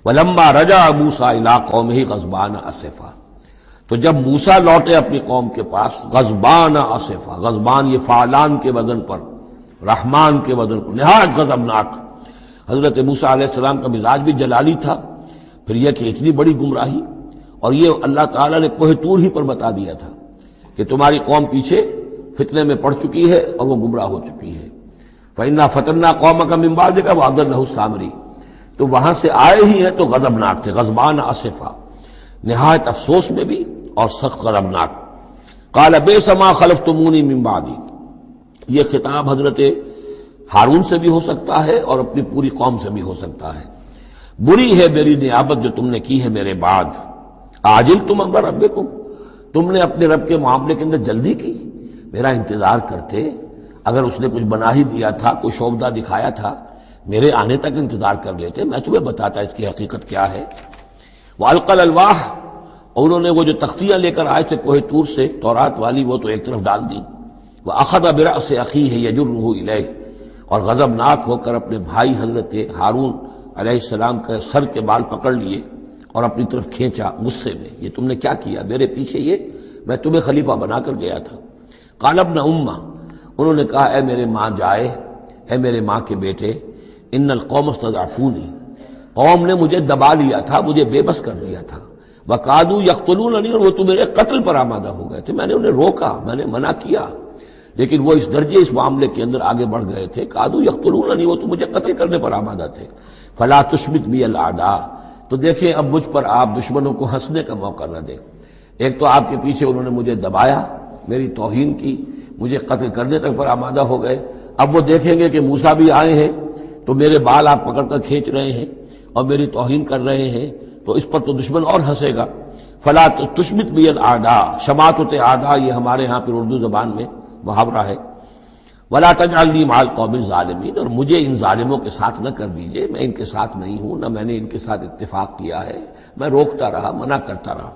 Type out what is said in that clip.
وَلَمَّا رَجَعَ مُوسَىٰ إِلَىٰ قَوْمِهِ غَضْبَانَ أَسِفًا، تو جب موسیٰ لوٹے اپنی قوم کے پاس غضبان آصفا، غضبان یہ فعلان کے وزن پر، رحمان کے وزن پر، نہایت غضبناک۔ حضرت موسیٰ علیہ السلام کا مزاج بھی جلالی تھا، پھر یہ کہ اتنی بڑی گمراہی، اور یہ اللہ تعالیٰ نے کوہ طور ہی پر بتا دیا تھا کہ تمہاری قوم پیچھے فتنے میں پڑ چکی ہے اور وہ گمراہ ہو چکی ہے۔ فَإِنَّا فَتَنَّا قَوْمَكَ مِن بَعْدِكَ وَأَضَلَّهُ السَّامِرِيُّ، تو وہاں سے آئے ہی ہیں تو غضبناک تھے، غضبان آصفا، نہایت افسوس میں بھی اور سخت غضبناک۔ قال بئس ما خلفتمونی من بعدی، یہ خطاب حضرت ہارون سے بھی ہو سکتا ہے اور اپنی پوری قوم سے بھی ہو سکتا ہے۔ بری ہے میری نیابت جو تم نے کی ہے میرے بعد۔ عاجلتم امر ربکم، تم نے اپنے رب کے معاملے کے اندر جلدی کی، میرا انتظار کرتے، اگر اس نے کچھ بنا ہی دیا تھا، کوئی شوبدہ دکھایا تھا، میرے آنے تک انتظار کر لیتے، میں تمہیں بتاتا اس کی حقیقت کیا ہے۔ وَأَلْقَى الْأَلْوَاحَ، اور انہوں نے وہ جو تختیاں لے کر آئے تھے کوہ طور سے تورات والی، وہ تو ایک طرف ڈال دیں۔ وَأَخَذَ بِرَأْسِ أَخِيهِ يَجُرُّهُ إِلَيْهِ، اور غضبناک ہو کر اپنے بھائی حضرت ہارون علیہ السلام کا سر کے بال پکڑ لیے اور اپنی طرف کھینچا غصے میں، یہ تم نے کیا کیا میرے پیچھے، یہ میں تمہیں خلیفہ بنا کر گیا تھا۔ قال ابن امہ، انہوں نے کہا اے میرے ماں جائے، اے میرے ماں کے بیٹے، ان القوم استضعفونی، قوم نے مجھے دبا لیا تھا، مجھے بے بس کر دیا تھا، وَقَعَدُوا يَقْتُلُونَنِي، اور وہ تو میرے قتل پر آمادہ ہو گئے تھے، میں نے انہیں روکا، میں نے منع کیا، لیکن وہ اس درجے اس معاملے کے اندر آگے بڑھ گئے تھے، قَعَدُوا يَقْتُلُونَنِي، وہ تو مجھے قتل کرنے پر آمادہ تھے۔ فَلَا تُشْمِتْ بِيَ الْأَعْدَاءَ، تو دیکھیں اب مجھ پر آپ دشمنوں کو ہنسنے کا موقع نہ دیں۔ ایک تو آپ کے پیچھے انہوں نے مجھے دبایا، میری توہین کی، مجھے قتل کرنے تک پر آمادہ ہو گئے، اب وہ دیکھیں گے کہ موسیٰ بھی آئے ہیں تو میرے بال آپ پکڑ کر کھینچ رہے ہیں اور میری توہین کر رہے ہیں، تو اس پر تو دشمن اور ہنسے گا۔ فلا تشمت بی الاعداء، شماتت اعداء یہ ہمارے ہاں پھر اردو زبان میں محاورہ ہے۔ ولا تجعلنی مع القوم الظالمین، اور مجھے ان ظالموں کے ساتھ نہ کر دیجئے، میں ان کے ساتھ نہیں ہوں، نہ میں نے ان کے ساتھ اتفاق کیا ہے، میں روکتا رہا، منع کرتا رہا۔